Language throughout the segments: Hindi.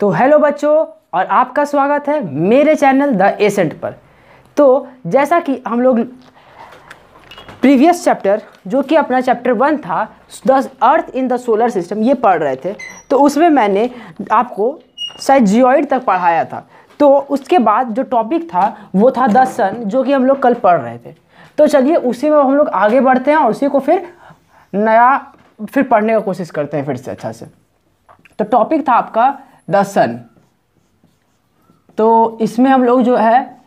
तो हेलो बच्चों, और आपका स्वागत है मेरे चैनल द एसेंट पर। तो जैसा कि हम लोग प्रीवियस चैप्टर जो कि अपना चैप्टर 1 था the earth in the solar system ये पढ़ रहे थे, तो उसमें मैंने आपको शायद जियोइड तक पढ़ाया था। तो उसके बाद जो टॉपिक था वो था द सन, जो कि हम लोग कल पढ़ रहे थे। तो चलिए उसी में हम लोग आगे बढ़ते हैं और उसी को फिर पढ़ने का कोशिश करते हैं फिर से अच्छा से। तो टॉपिक था आपका द सन। तो इसमें हम लोग जो है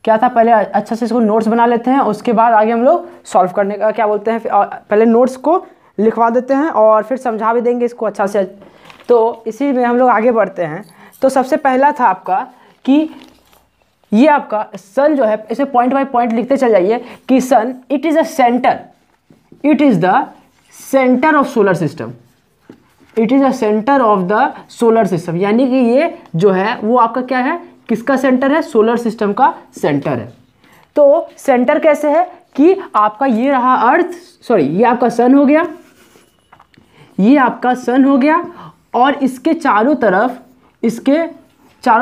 क्या था, पहले अच्छा से इसको नोट्स बना लेते हैं, उसके बाद आगे हम लोग सॉल्व करने का क्या बोलते हैं, पहले नोट्स को लिखवा देते हैं और फिर समझा भी देंगे इसको अच्छा से। तो इसी में हम लोग आगे बढ़ते हैं। तो सबसे पहला था आपका कि ये आपका सन जो है, इसे पॉइंट बाय पॉइंट लिखते चल जाइए कि sun it is a centre, it is the centre of solar system, it is a centre of the solar system. यानी कि ये जो है वो आपका क्या है, किसका सेंटर है, सोलर सिस्टम का सेंटर है। तो सेंटर कैसे है कि आपका ये रहा अर्थ, सॉरी ये आपका सन हो गया, ये आपका सन हो गया, और इसके चारों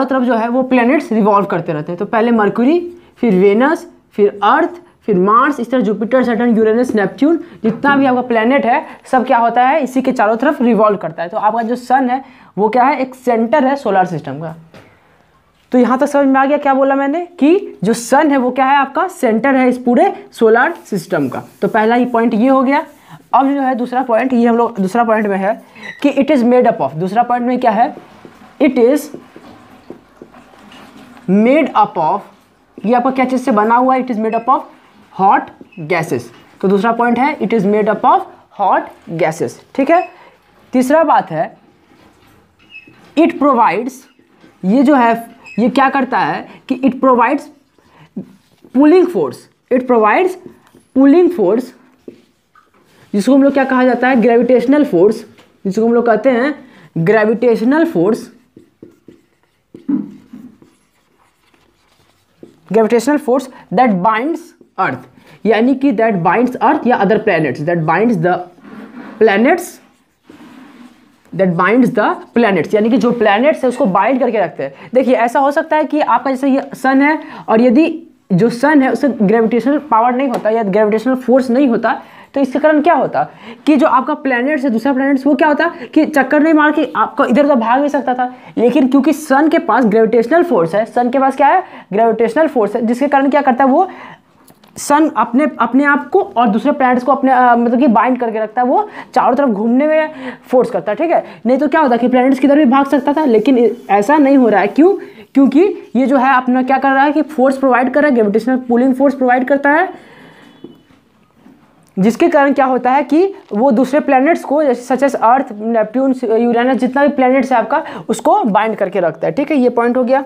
तरफ जो है वो प्लैनेट्स रिवॉल्व करते रहते हैं। तो पहले मरकुरी, फिर वेनस, फिर अर्थ, फिर मार्स, इस तरह जुपिटर, सैटर्न, यूरेनस, नेपच्यून, जितना भी आपका प्लैनेट है सब क्या होता है, इसी के चारों तरफ रिवॉल्व करता है। तो आपका जो सन है वो क्या है, एक सेंटर है सोलर सिस्टम का। तो यहाँ तक समझ में आ गया क्या बोला मैंने, कि जो सन है वो क्या है, आपका सेंटर है इस पूरे सोलर सिस्टम का। तो पहला ही पॉइंट ये हो गया। अब जो है दूसरा पॉइंट, ये हम लोग दूसरा पॉइंट में है कि it is made up of, दूसरा पॉइंट में क्या है, it is made up of, ये आपका क्या चीज़ से बना हुआ है, it is made up of hot gases. तो दूसरा पॉइंट है it is made up of hot gases, ठीक है। तीसरा बात है इट प्रोवाइड्स, ये जो है ये क्या करता है कि it provides pulling force, it provides pulling force, जिसको हम लोग क्या कहा जाता है, ग्रेविटेशनल फोर्स, जिसको हम लोग कहते हैं gravitational force, gravitational force that binds earth, यानी कि दैट बाइंड्स अर्थ या other planets, that binds the planets, that binds the planets, यानी कि जो प्लैनेट्स है उसको बाइंड करके रखते हैं। देखिए ऐसा हो सकता है कि आपका जैसे ये सन है और यदि जो सन है उससे ग्रेविटेशनल पावर नहीं होता या ग्रेविटेशनल फोर्स नहीं होता, तो इसके कारण क्या होता कि जो आपका प्लैनेट्स है, दूसरा प्लैनेट्स, वो क्या होता कि चक्कर नहीं मार के आपको इधर उधर भाग नहीं सकता था। लेकिन क्योंकि सन के पास ग्रेविटेशनल फोर्स है, सन के पास क्या है, ग्रेविटेशनल फोर्स है, जिसके कारण क्या करता है वो सन अपने आप को और दूसरे प्लैनेट्स को अपने मतलब कि बाइंड करके रखता है, वो चारों तरफ घूमने में फोर्स करता है, ठीक है। नहीं तो क्या होता कि प्लैनेट्स किधर भी भाग सकता था, लेकिन ऐसा नहीं हो रहा है। क्यों? क्योंकि ये जो है अपना क्या कर रहा है कि फोर्स प्रोवाइड कर रहा है, ग्रेविटेशनल पुलिंग फोर्स प्रोवाइड करता है, जिसके कारण क्या होता है कि वो दूसरे प्लैनेट्स को जैसे सच एस अर्थ, नेपट्यून, यूरेनस, जितना भी प्लैनेट्स है आपका उसको बाइंड करके रखता है, ठीक है। ये पॉइंट हो गया।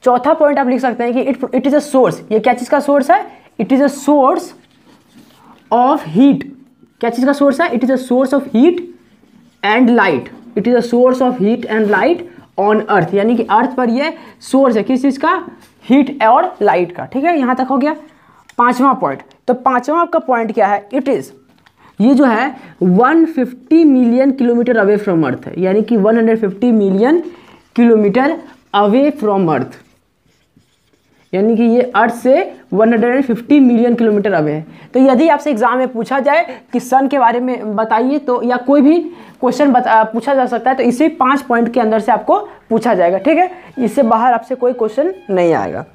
चौथा पॉइंट आप लिख सकते हैं कि इट इज़ अ सोर्स, ये क्या चीज़ का सोर्स है, it is a source of heat, क्या चीज़ का सोर्स है, it is a source of heat and light, it is a source of heat and light on Earth, यानी कि अर्थ पर ये सोर्स है किस चीज़ का, हीट और लाइट का, ठीक है। यहाँ तक हो गया पांचवा पॉइंट। तो पांचवा आपका पॉइंट क्या है, इट इज़, ये जो है 150 मिलियन किलोमीटर अवे फ्रॉम अर्थ है, यानी कि 150 million kilometre away from earth, यानी कि ये अर्थ से 150 मिलियन किलोमीटर अवे है। तो यदि आपसे एग्जाम में पूछा जाए कि सन के बारे में बताइए, तो या कोई भी क्वेश्चन पूछा जा सकता है, तो इसी 5 पॉइंट के अंदर से आपको पूछा जाएगा, ठीक है। इससे बाहर आपसे कोई क्वेश्चन नहीं आएगा।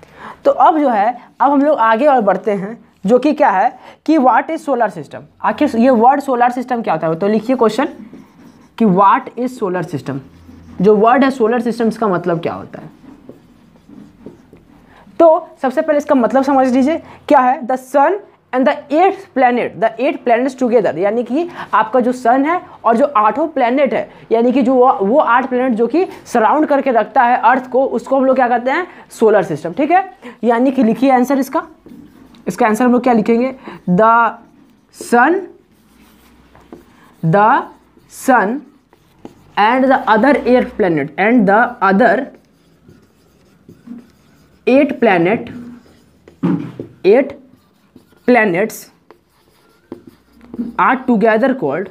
तो अब जो है, अब हम लोग आगे और बढ़ते हैं, जो कि क्या है कि व्हाट इज सोलर सिस्टम। आखिर ये वर्ड सोलर सिस्टम क्या होता है, तो लिखिए क्वेश्चन कि व्हाट इज सोलर सिस्टम। जो वर्ड है सोलर सिस्टम, इसका मतलब क्या होता है। तो सबसे पहले इसका मतलब समझ लीजिए क्या है, the sun and the 8th planet, the 8 planets together, यानी कि आपका जो सन है और जो 8 प्लैनेट है, यानी कि जो वो 8 प्लैनेट जो कि सराउंड करके रखता है अर्थ को, उसको हम लोग क्या कहते हैं, सोलर सिस्टम, ठीक है। यानी कि लिखिए आंसर इसका आंसर हम लोग क्या लिखेंगे, the sun and the other 8 planet and the other 8 planets are together called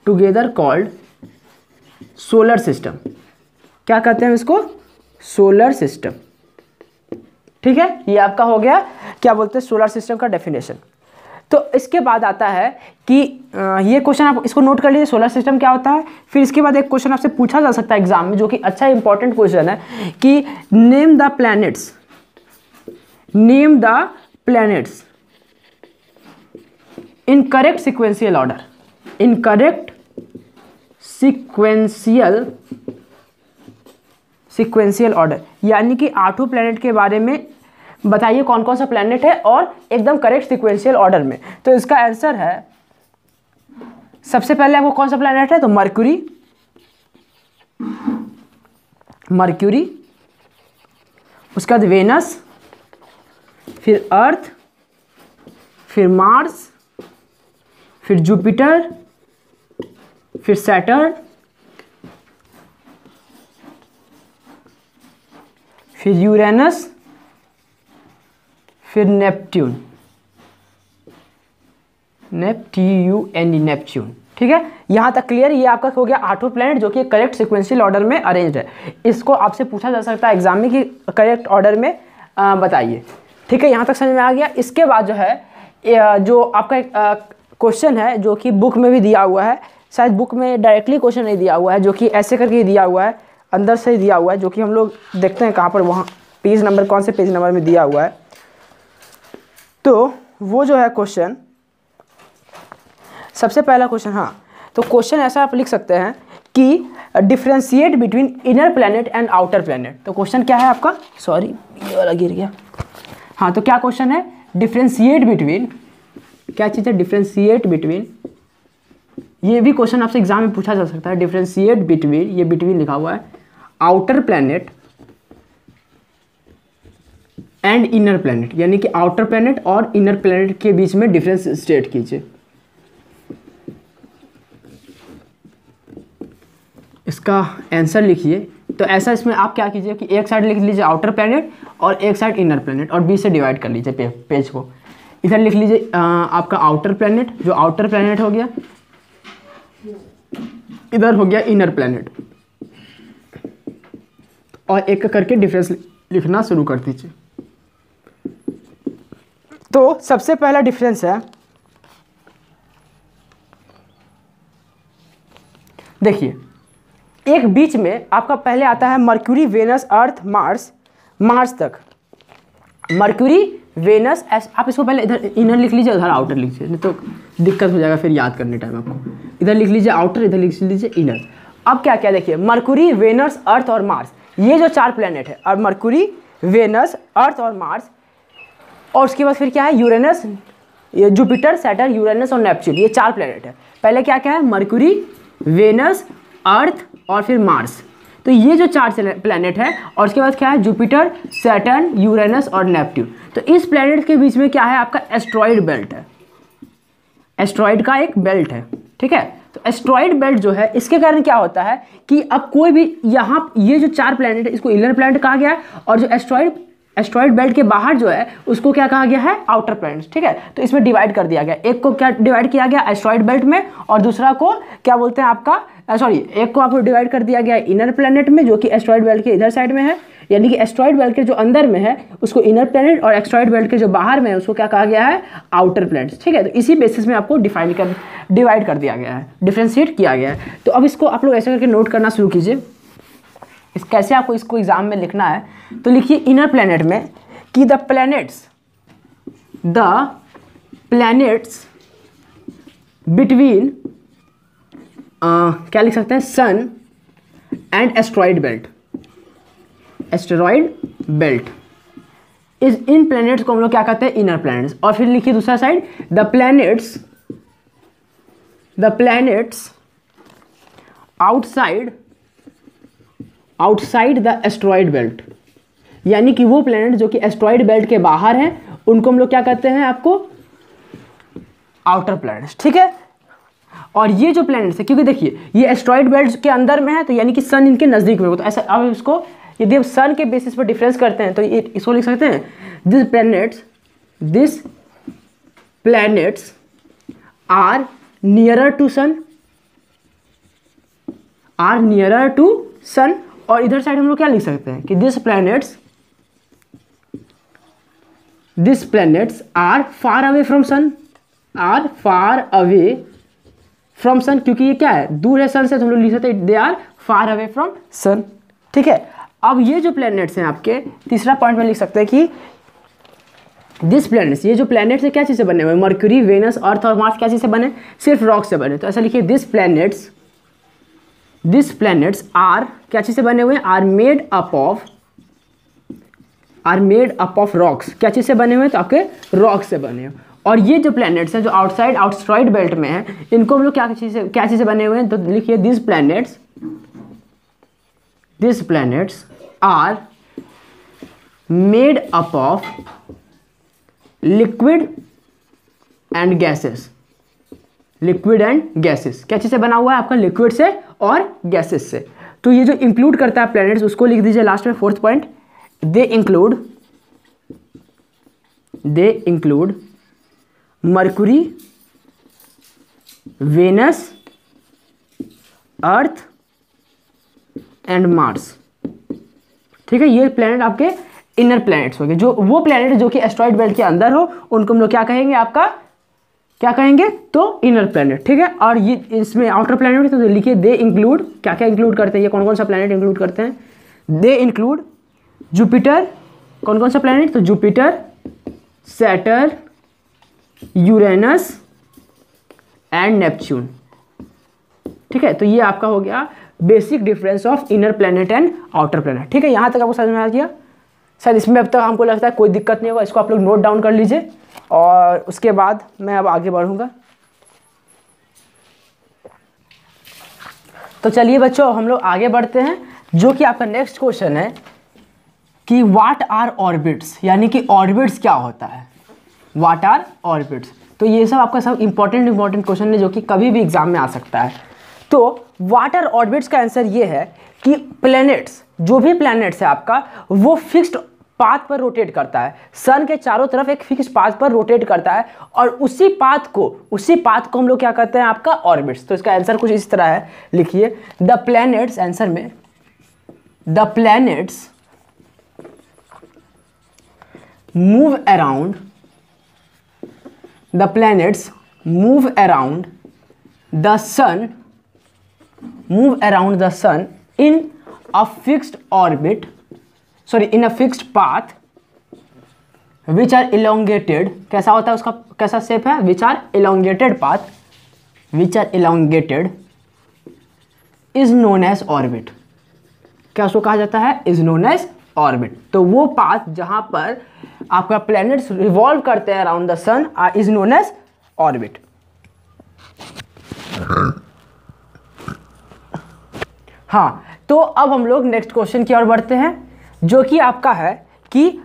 together called solar system. क्या कहते हैं इसको? Solar system. ठीक है, ये आपका हो गया क्या बोलते हैं सोलर सिस्टम का डेफिनेशन। तो इसके बाद आता है कि ये क्वेश्चन आप इसको नोट कर लीजिए, सोलर सिस्टम क्या होता है। फिर इसके बाद एक क्वेश्चन आपसे पूछा जा सकता है एग्जाम में, जो कि अच्छा इंपॉर्टेंट क्वेश्चन है कि name the planets, name the planets in correct sequential order, in correct sequential order, यानी कि 8 प्लैनेट के बारे में बताइए कौन कौन सा प्लैनेट है और एकदम करेक्ट सिक्वेंशियल ऑर्डर में। तो इसका आंसर है, सबसे पहले आपको कौन सा प्लैनेट है? तो मर्क्यूरी, मर्क्यूरी, उसके बाद वेनस, फिर अर्थ, फिर मार्स, फिर जुपिटर, फिर सैटर्न, फिर यूरेनस, फिर नेपट्यून, नेपट्यून। ठीक है, यहाँ तक क्लियर। ये आपका हो गया 8 प्लैनेट जो कि करेक्ट सिक्वेंशियल ऑर्डर में अरेंज है। इसको आपसे पूछा जा सकता है एग्जाम में कि करेक्ट ऑर्डर में बताइए। ठीक है, यहाँ तक समझ में आ गया। इसके बाद जो है जो आपका क्वेश्चन है जो कि बुक में भी दिया हुआ है, शायद बुक में डायरेक्टली क्वेश्चन नहीं दिया हुआ है, जो कि ऐसे करके दिया हुआ है, अंदर से ही दिया हुआ है, जो कि हम लोग देखते हैं कहाँ पर, वहाँ पेज नंबर कौन से पेज नंबर में दिया हुआ है। तो वो जो है क्वेश्चन, सबसे पहला क्वेश्चन, हाँ, तो क्वेश्चन ऐसा आप लिख सकते हैं कि differentiate between inner planet and outer planet. तो क्वेश्चन क्या है आपका? सॉरी, ये वाला गिर गया। हाँ, तो क्या क्वेश्चन है? डिफ्रेंशिएट बिटवीन, क्या चीज़ है? डिफ्रेंशिएट बिटवीन, ये भी क्वेश्चन आपसे एग्जाम में पूछा जा सकता है। डिफ्रेंशिएट बिटवीन, ये बिटवीन लिखा हुआ है, outer planet and inner planet, यानी कि आउटर प्लैनेट और इनर प्लैनेट के बीच में डिफरेंस स्टेट कीजिए। इसका आंसर लिखिए। तो ऐसा इसमें आप क्या कीजिए कि एक साइड लिख लीजिए आउटर प्लैनेट और एक साइड इनर प्लैनेट, और बीच से डिवाइड कर लीजिए पेज को। इधर लिख लीजिए आपका आउटर प्लैनेट, जो आउटर प्लैनेट हो गया, इधर हो गया इनर प्लैनेट, और एक करके डिफरेंस लिखना शुरू कर दीजिए। तो सबसे पहला डिफरेंस है, देखिए, एक बीच में आपका पहले आता है मर्क्यूरी, वेनस, अर्थ, मार्स, मार्स तक। मर्क्यूरी, वेनस, आप इसको पहले इधर इनर लिख लीजिए, उधर आउटर लिख लीजिए, नहीं तो दिक्कत हो जाएगा फिर याद करने टाइम आपको। इधर लिख लीजिए आउटर, इधर लिख लीजिए इनर। अब क्या क्या देखिए, मर्क्यूरी, वेनस, अर्थ और मार्स, ये जो 4 प्लैनेट है, और मर्क्यूरी, वेनस, अर्थ और मार्स, और उसके बाद फिर क्या है? यूरेनस, जुपिटर, सैटर्न, यूरेनस और नेपच्यून, ये 4 प्लैनेट है। पहले क्या क्या है? मर्क्यूरी, वेनस, अर्थ और फिर मार्स। तो ये जो 4 प्लैनेट है, और उसके बाद क्या है? जुपिटर, सैटर्न, यूरेनस और नेपट्यून। तो इस प्लैनेट के बीच में क्या है? आपका एस्ट्रॉइड बेल्ट है, एस्ट्रॉइड का एक बेल्ट है। ठीक है, तो एस्ट्रॉइड बेल्ट जो है, इसके कारण क्या होता है कि अब कोई भी यहाँ, ये जो 4 प्लैनेट है, इसको इनर प्लैनेट कहा गया है, और जो एस्ट्रॉइड बेल्ट के बाहर जो है उसको क्या कहा गया है? Outer planets. ठीक है, तो इसमें डिवाइड कर दिया गया, एक को क्या डिवाइड किया गया? एस्ट्रॉइड बेल्ट में, और दूसरा को क्या बोलते हैं आपका, एक को आपको डिवाइड कर दिया गया इनर प्लैनेट में, जो कि एस्ट्रॉइड बेल्ट के इधर साइड में है, यानी कि एस्ट्रॉइड बेल्ट के जो अंदर में है उसको इनर प्लैनेट, और एस्ट्रॉइड बेल्ट के जो बाहर में है उसको क्या कहा गया है? Outer planets. ठीक है, तो इसी बेसिस में आपको डिवाइड कर दिया गया है, डिफ्रेंशिएट किया गया है। तो अब इसको आप लोग ऐसे करके नोट करना शुरू कीजिए। कैसे आपको इसको एग्जाम में लिखना है, तो लिखिए इनर प्लैनेट में कि द प्लैनेट्स बिटवीन, क्या लिख सकते हैं? Sun and asteroid belt, asteroid belt, इस इन प्लैनेट्स को हम लोग क्या कहते हैं? Inner planets. और फिर लिखिए दूसरा side, the planets outside the asteroid belt, यानी कि वो प्लैनेट जो कि एस्ट्रॉइड बेल्ट के बाहर हैं, उनको हम लोग क्या कहते हैं? आपको आउटर प्लैनेट्स। ठीक है, और ये जो प्लैनेट्स है, क्योंकि देखिए ये एस्ट्रॉइड बेल्ट के अंदर में है, तो यानी कि सन इनके नजदीक में हो, तो ऐसा अब इसको यदि हम सन के बेसिस पर डिफरेंस करते हैं तो ये इसको लिख सकते हैं, this planets are nearer to sun are nearer to sun, और इधर साइड हम लोग क्या लिख सकते हैं कि this planets are far away from sun, are far away from sun, क्योंकि ये क्या है, दूर है सन से, तो हम लोग लिख सकते हैं they are far away from sun. ठीक है, अब ये जो प्लैनेट्स हैं आपके, तीसरा पॉइंट में लिख सकते हैं कि दिस प्लैनेट्स, ये जो प्लैनेट्स है क्या चीज़ से बने हुए हैं, मर्क्यूरी, वेनस, अर्थ और मार्स क्या चीज़ से बने, सिर्फ रॉक से बने। तो ऐसा लिखिए दिस प्लैनेट्स आर क्या चीज़ से बने हुए हैं, are made up of rocks, क्या चीज़ से बने हुए हैं, तो आपके रॉक से बने हुए। और ये जो प्लैनेट्स हैं जो आउटसाइड बेल्ट में है, इनको हम लोग क्या चीज़ से बने हुए हैं, तो लिखिए this planets are made up of liquid and gases, क्या चीज़ से बना हुआ है आपका, लिक्विड से और गैसेस से। तो ये जो इंक्लूड करता है प्लैनेट्स, उसको लिख दीजिए लास्ट में, fourth point, they include Mercury, Venus, Earth and Mars. ठीक है, ये प्लैनेट आपके इनर प्लैनेट्स हो गए। जो वो प्लैनेट जो कि एस्ट्रॉइड बेल्ट के अंदर हो, उनको हम लोग क्या कहेंगे, आपका क्या कहेंगे, तो इनर प्लैनेट। ठीक है, और ये इसमें आउटर प्लैनेट, तो लिखिए दे इंक्लूड, क्या क्या इंक्लूड करते हैं, ये कौन कौन सा प्लैनेट इंक्लूड करते हैं, दे इंक्लूड जुपिटर, कौन कौन सा प्लैनेट, तो Jupiter, Saturn, Uranus and Neptune. ठीक है, तो ये आपका हो गया basic difference of inner planet and outer planet. ठीक है, यहाँ तक आपको समझ में आ गया सर। इसमें अब तक हमको लगता है कोई दिक्कत नहीं होगा, इसको आप लोग नोट डाउन कर लीजिए, और उसके बाद मैं अब आगे बढ़ूंगा। तो चलिए बच्चों, हम लोग आगे बढ़ते हैं, जो कि आपका नेक्स्ट क्वेश्चन है कि व्हाट आर ऑर्बिट्स, यानी कि ऑर्बिट्स क्या होता है, व्हाट आर ऑर्बिट्स। तो ये सब आपका सब इंपॉर्टेंट क्वेश्चन है, जो कि कभी भी एग्जाम में आ सकता है। तो व्हाट आर ऑर्बिट्स का आंसर ये है कि प्लैनेट्स, जो भी प्लैनेट्स है आपका, वो फिक्स्ड पाथ पर रोटेट करता है, सन के चारों तरफ एक फिक्स्ड पाथ पर रोटेट करता है, और उसी पाथ को हम लोग क्या कहते हैं, आपका ऑर्बिट्स। तो इसका आंसर कुछ इस तरह है, लिखिए द प्लैनेट्स, आंसर में the planets move around the sun in a fixed orbit, in a fixed path which are elongated। कैसा होता है उसका, कैसा शेप है, which are elongated is known as orbit। क्या उसको कहा जाता है, is known as orbit। तो वो पाथ जहां पर आपका प्लैनेट्स रिवॉल्व करते हैं around the sun is known as orbit। हाँ, तो अब हम लोग नेक्स्ट क्वेश्चन की ओर बढ़ते हैं, जो कि आपका है कि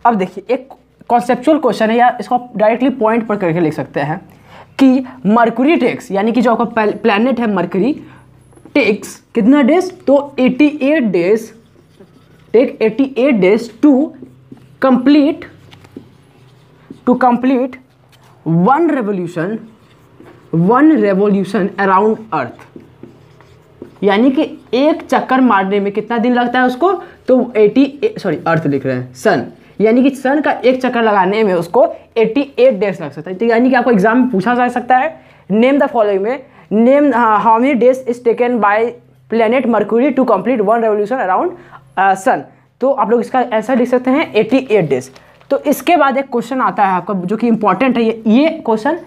अब देखिए एक कॉन्सेप्चुअल क्वेश्चन है, या इसको आप डायरेक्टली पॉइंट पर करके लिख सकते हैं कि मर्क्यूरी टेक्स, यानी कि जो आपका प्लैनेट है मर्क्यूरी, टेक्स कितना डेज, तो 88 days to complete one revolution around earth. यानी कि एक चक्कर मारने में कितना दिन लगता है उसको, तो अर्थ लिख रहे हैं, सन, यानी कि सन का एक चक्कर लगाने में उसको 88 डेज लग सकता है। तो यानी कि आपको एग्जाम में पूछा जा सकता है, नेम द फॉलोइंग में, name how many days is taken by planet Mercury to complete one revolution around sun. तो आप लोग इसका आंसर लिख सकते हैं 88 डेज। तो इसके बाद एक क्वेश्चन आता है आपका, जो कि इंपॉर्टेंट है, ये क्वेश्चन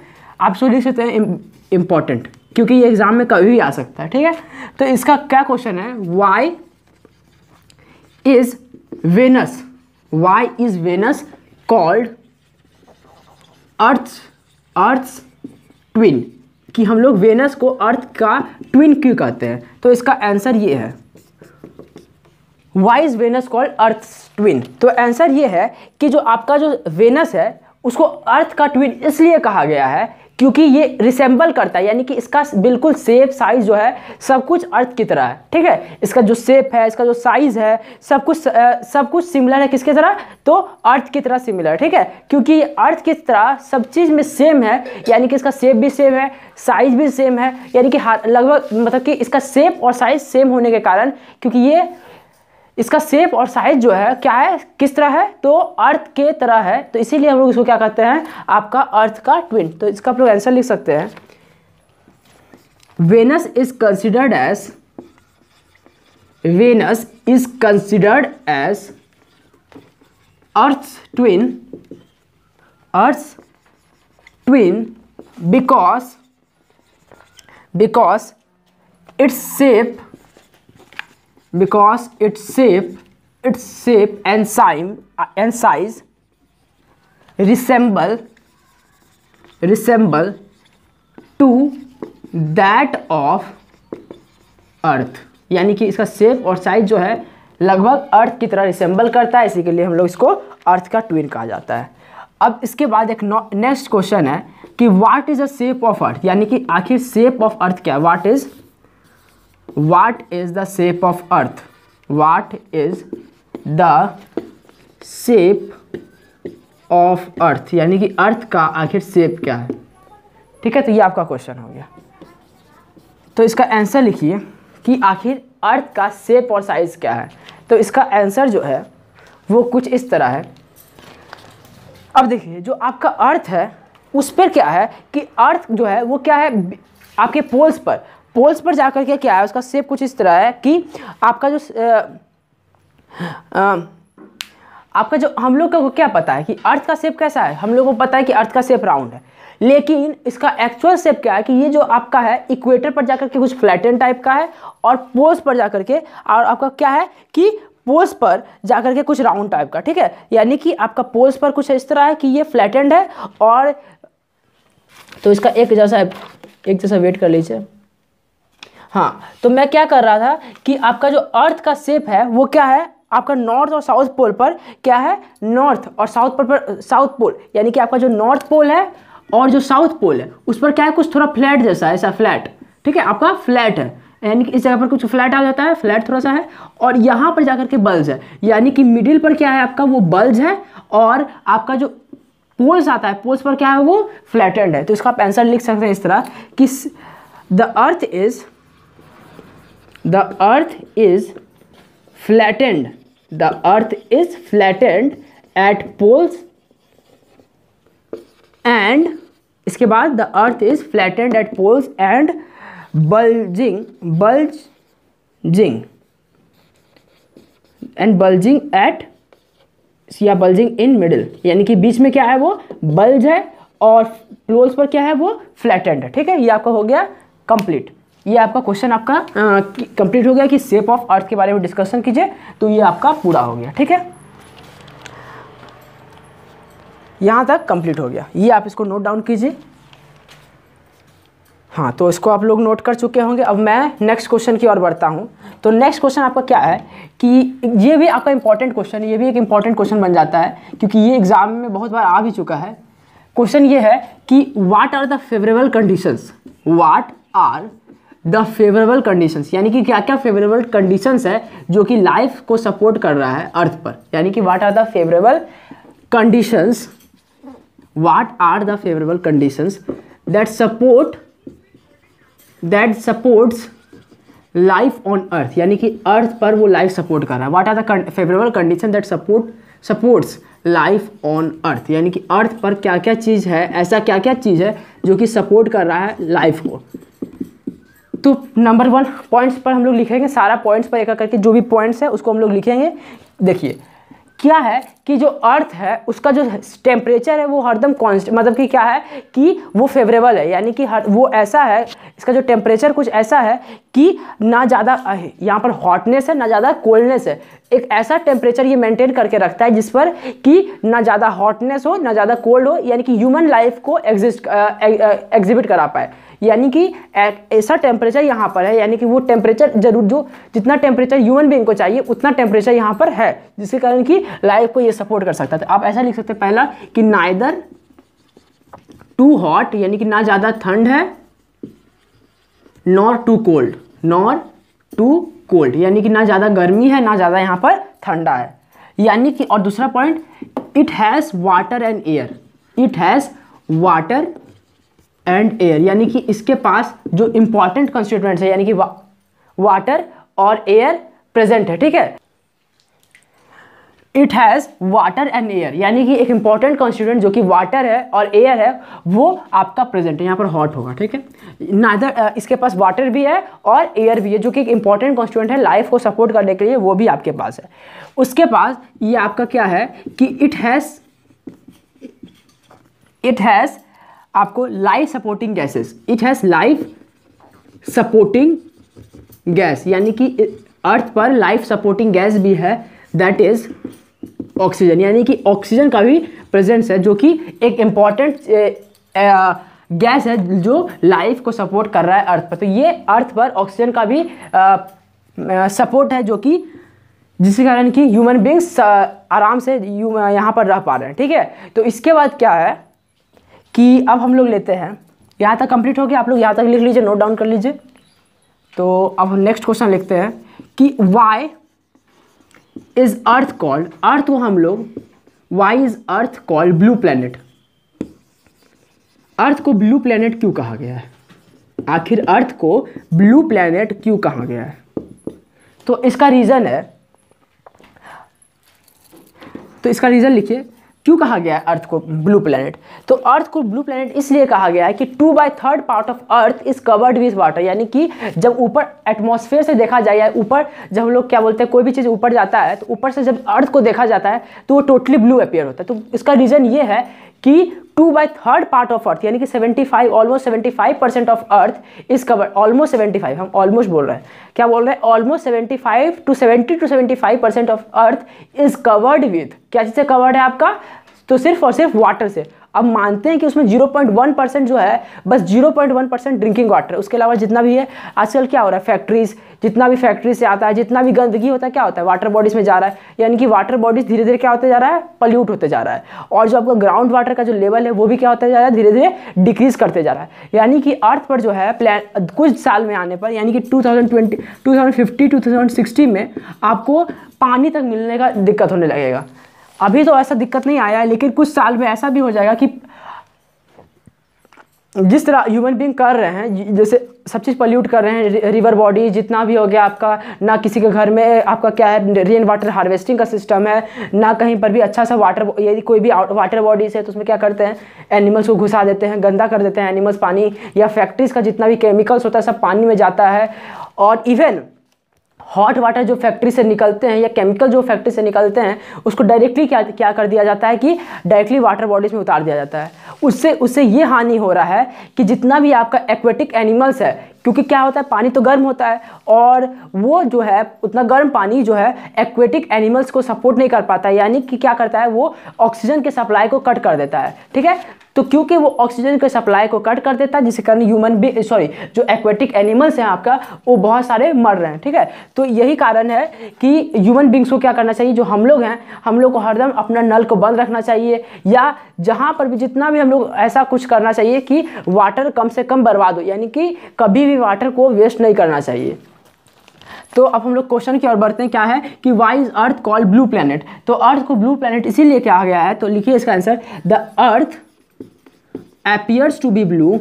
आप सो लिख सकते हैं इंपॉर्टेंट, क्योंकि ये एग्जाम में कभी भी आ सकता है। ठीक है, तो इसका क्या क्वेश्चन है, why is Venus called Earth's twin, कि हम लोग वेनस को अर्थ का ट्विन क्यों कहते हैं। तो इसका आंसर ये है, why is Venus called Earth's twin. तो आंसर ये है कि जो आपका जो वेनस है उसको अर्थ का ट्विन इसलिए कहा गया है क्योंकि ये रिसेंबल करता है, यानी कि इसका बिल्कुल शेप साइज जो है सब कुछ अर्थ की तरह है, ठीक है। इसका जो शेप है, इसका जो साइज है, सब कुछ सिमिलर है किसकी तरह, तो अर्थ की तरह सिमिलर है, ठीक है। क्योंकि अर्थ की तरह सब चीज़ में सेम है, यानी कि इसका शेप भी सेम है, साइज भी सेम है, यानी कि लगभग मतलब कि इसका शेप और साइज सेम होने के कारण, क्योंकि ये इसका शेप और साइज जो है क्या है, किस तरह है, तो अर्थ के तरह है, तो इसीलिए हम लोग इसको क्या कहते हैं, आपका अर्थ का ट्विन। तो इसका आप लोग आंसर लिख सकते हैं, Venus is considered as earth's twin because its shape and size resemble to that of अर्थ, यानी कि इसका शेप और साइज जो है लगभग अर्थ की तरह रिसेंबल करता है, इसी के लिए हम लोग इसको अर्थ का ट्विन कहा जाता है। अब इसके बाद एक नेक्स्ट क्वेश्चन है कि what is the shape of earth, यानी कि आखिर शेप ऑफ अर्थ क्या है, what is the shape of earth, what is the shape of earth, यानी कि अर्थ का आखिर शेप क्या है, ठीक है। तो ये आपका क्वेश्चन हो गया। तो इसका आंसर लिखिए कि आखिर अर्थ का शेप और साइज क्या है। तो इसका आंसर जो है वो कुछ इस तरह है। अब देखिए जो आपका अर्थ है उस पर क्या है कि अर्थ जो है वो क्या है, आपके पोल्स पर जाकर के क्या है, उसका शेप कुछ इस तरह है कि आपका जो हम लोग को क्या पता है कि अर्थ का शेप कैसा है, हम लोग को पता है कि अर्थ का शेप राउंड है, लेकिन इसका एक्चुअल शेप क्या है कि ये जो आपका है इक्वेटर पर जाकर के कुछ फ्लैटन टाइप का है, और पोल्स पर जाकर के और आपका क्या है कि पोल्स पर जाकर के कुछ राउंड टाइप का, ठीक है। यानी कि आपका पोल्स पर कुछ इस तरह है कि ये फ्लैटेंड है, और तो इसका एक जैसा वेट कर लीजिए। हाँ, तो मैं क्या कर रहा था कि आपका जो अर्थ का शेप है वो क्या है, आपका नॉर्थ और साउथ पोल पर क्या है, नॉर्थ और साउथ पर साउथ पोल, यानी कि आपका जो नॉर्थ पोल है और जो साउथ पोल है उस पर क्या है, कुछ थोड़ा फ्लैट जैसा है, ऐसा फ्लैट, ठीक है, आपका फ्लैट है, यानी कि इस जगह पर कुछ फ्लैट आ जाता है, फ्लैट थोड़ा सा है, और यहाँ पर जाकर के बल्ज है, यानी कि मिडिल पर क्या है आपका वो बल्ज है, और आपका जो पोल्स आता है पोल्स पर क्या है वो फ्लैटेंड है। तो इसका आप आंसर लिख सकते हैं इस तरह कि the Earth is flattened at poles, and इसके बाद the Earth is flattened at poles and bulging in middle, यानी कि बीच में क्या है वो बल्ज है और पोल्स पर क्या है वो फ्लैटेंड है, ठीक है। ये आपका हो गया कंप्लीट, ये आपका क्वेश्चन आपका कंप्लीट हो गया कि शेप ऑफ अर्थ के बारे में डिस्कशन कीजिए, तो ये आपका पूरा हो गया, ठीक है। यहाँ तक कंप्लीट हो गया, ये आप इसको नोट डाउन कीजिए। हाँ, तो इसको आप लोग नोट कर चुके होंगे। अब मैं नेक्स्ट क्वेश्चन की ओर बढ़ता हूँ। तो नेक्स्ट क्वेश्चन आपका क्या है कि ये भी आपका इंपॉर्टेंट क्वेश्चन, ये भी एक इंपॉर्टेंट क्वेश्चन बन जाता है क्योंकि ये एग्जाम में बहुत बार आ भी चुका है। क्वेश्चन ये है कि what are the favourable conditions, यानी कि क्या क्या फेवरेबल कंडीशंस है जो कि लाइफ को सपोर्ट कर रहा है अर्थ पर, यानी कि what are the favourable conditions that supports life on earth, यानी कि अर्थ पर वो लाइफ सपोर्ट कर रहा है। What are the favourable condition that supports life on Earth, यानी कि अर्थ पर क्या क्या चीज़ है, ऐसा क्या क्या चीज़ है जो कि सपोर्ट कर रहा है लाइफ को। तो नंबर 1 पॉइंट्स पर हम लोग लिखेंगे, सारा पॉइंट्स पर एक एक करके जो भी पॉइंट्स है उसको हम लोग लिखेंगे। देखिए क्या है कि जो अर्थ है उसका जो टेम्परेचर है वो हरदम कांस्टेंट, मतलब कि क्या है कि वो फेवरेबल है, यानी कि वो ऐसा है, इसका जो टेम्परेचर कुछ ऐसा है कि ना ज़्यादा यहाँ पर हॉटनेस है ना ज़्यादा कोल्डनेस है, एक ऐसा टेम्परेचर ये मेंटेन करके रखता है जिस पर कि ना ज़्यादा हॉटनेस हो ना ज़्यादा कोल्ड हो, यानी कि ह्यूमन लाइफ को एग्जिबिट करा पाए, यानी कि ऐसा टेम्परेचर यहाँ पर है, यानी कि वो टेम्परेचर जरूर जो जितना टेम्परेचर ह्यूमन बीइंग को चाहिए उतना टेम्परेचर यहाँ पर है, जिसके कारण कि लाइफ को ये सपोर्ट कर सकता है। तो आप ऐसा लिख सकते हैं पहला कि टू हॉट यानी कि ना ज़्यादा ठंड है, nor too cold, nor too cold यानी कि ना ज़्यादा गर्मी है ना ज़्यादा यहाँ पर ठंडा है, यानी कि। और दूसरा point, it has water and air, it has water and air यानी कि इसके पास जो इंपॉर्टेंट कंस्टिट्यूएंट्स है यानी कि वाटर और एयर प्रेजेंट है, ठीक है। It has water and air यानी कि एक इंपॉर्टेंट कॉन्स्टिट्यूएंट जो कि वाटर है और एयर है वो आपका प्रेजेंट है, यहाँ पर हॉट होगा, ठीक है। नादर इसके पास वाटर भी है और एयर भी है जो कि एक इंपॉर्टेंट कॉन्स्टिट्यूएंट है लाइफ को सपोर्ट करने के लिए, वो भी आपके पास है। उसके पास ये आपका क्या है कि इट हैज़ आपको life supporting gases, it has life supporting gas यानी कि अर्थ पर लाइफ सपोर्टिंग गैस भी है, दैट इज ऑक्सीजन यानी कि ऑक्सीजन का भी प्रेजेंस है जो कि एक इम्पॉर्टेंट गैस है जो लाइफ को सपोर्ट कर रहा है अर्थ पर। तो ये अर्थ पर ऑक्सीजन का भी सपोर्ट है जो कि जिसके कारण कि ह्यूमन बींग्स आराम से यहाँ पर रह पा रहे हैं, ठीक है। तो इसके बाद क्या है कि अब हम लोग लेते हैं, यहाँ तक कंप्लीट हो गया, आप लोग यहाँ तक लिख लीजिए, नोट डाउन कर लीजिए। तो अब हम नेक्स्ट क्वेश्चन लिखते हैं कि why is earth called, earth को हम लोग why is earth called blue planet, earth को ब्लू प्लैनेट क्यों कहा गया है, आखिर अर्थ को ब्लू प्लैनेट क्यों कहा गया है। तो इसका रीजन है, तो इसका रीजन लिखिए क्यों कहा गया है अर्थ को ब्लू प्लैनेट। तो अर्थ को ब्लू प्लैनेट इसलिए कहा गया है कि 2/3 part of earth is covered with water, यानी कि जब ऊपर एटमॉस्फेयर से देखा जाए या ऊपर जब हम लोग क्या बोलते हैं कोई भी चीज़ ऊपर जाता है तो ऊपर से जब अर्थ को देखा जाता है तो वो टोटली ब्लू अपीयर होता है। तो इसका रीज़न ये है कि 2/3 पार्ट ऑफ अर्थ यानी कि 75 almost 75% of earth is covered, almost 75 हम ऑलमोस्ट बोल रहे हैं, क्या बोल रहे हैं, almost 75 to 75% of earth is covered with, क्या चीज़ से कवर्ड है आपका, तो सिर्फ और सिर्फ वाटर से। अब मानते हैं कि उसमें 0.1% जो है बस 0.1% ड्रिंकिंग वाटर, उसके अलावा जितना भी है आजकल क्या हो रहा है, फैक्ट्रीज, जितना भी फैक्ट्री से आता है, जितना भी गंदगी होता है क्या होता है वाटर बॉडीज में जा रहा है, यानी कि वाटर बॉडीज धीरे धीरे क्या होते जा रहा है, पल्यूट होते जा रहा है। और जो आपका ग्राउंड वाटर का जो लेवल है वो भी क्या होता जा रहा है, धीरे धीरे डिक्रीज करते जा रहा है। यानी कि अर्थ पर जो है कुछ साल में आने पर यानी कि 2020 2050 2060 में आपको पानी तक मिलने का दिक्कत होने लगेगा। अभी तो ऐसा दिक्कत नहीं आया है लेकिन कुछ साल में ऐसा भी हो जाएगा कि जिस तरह ह्यूमन बीइंग कर रहे हैं, जैसे सब चीज़ पल्यूट कर रहे हैं, रिवर बॉडी जितना भी हो गया आपका, ना किसी के घर में आपका क्या है रेन वाटर हार्वेस्टिंग का सिस्टम है, ना कहीं पर भी अच्छा सा वाटर, यदि कोई भी वाटर बॉडीज है तो उसमें क्या करते हैं एनिमल्स को घुसा देते हैं, गंदा कर देते हैं एनिमल्स पानी, या फैक्ट्रीज़ का जितना भी केमिकल्स होता है सब पानी में जाता है। और इवन हॉट वाटर जो फैक्ट्री से निकलते हैं या केमिकल जो फैक्ट्री से निकलते हैं उसको डायरेक्टली क्या कर दिया जाता है कि डायरेक्टली वाटर बॉडीज में उतार दिया जाता है। उससे ये हानि हो रहा है कि जितना भी आपका एक्वेटिक एनिमल्स है, क्योंकि क्या होता है पानी तो गर्म होता है और वो जो है उतना गर्म पानी जो है एक्वेटिक एनिमल्स को सपोर्ट नहीं कर पाता है, यानी कि क्या करता है वो ऑक्सीजन के सप्लाई को कट कर देता है, ठीक है। तो क्योंकि वो ऑक्सीजन के सप्लाई को कट कर देता है जिसके कारण जो एक्वेटिक एनिमल्स हैं आपका वो बहुत सारे मर रहे हैं, ठीक है। तो यही कारण है कि ह्यूमन बींग्स को क्या करना चाहिए, जो हम लोग हैं हम लोग को हरदम अपना नल को बंद रखना चाहिए, या जहाँ पर भी जितना भी हम लोग ऐसा कुछ करना चाहिए कि वाटर कम से कम बर्बाद हो, यानी कि कभी भी वाटर को वेस्ट नहीं करना चाहिए। तो अब हम लोग क्वेश्चन की ओर बढ़ते हैं, क्या है कि why is earth called blue planet. तो अर्थ को ब्लू प्लैनेट इसीलिए कहा गया है, तो लिखिए इसका answer, the earth appears to be blue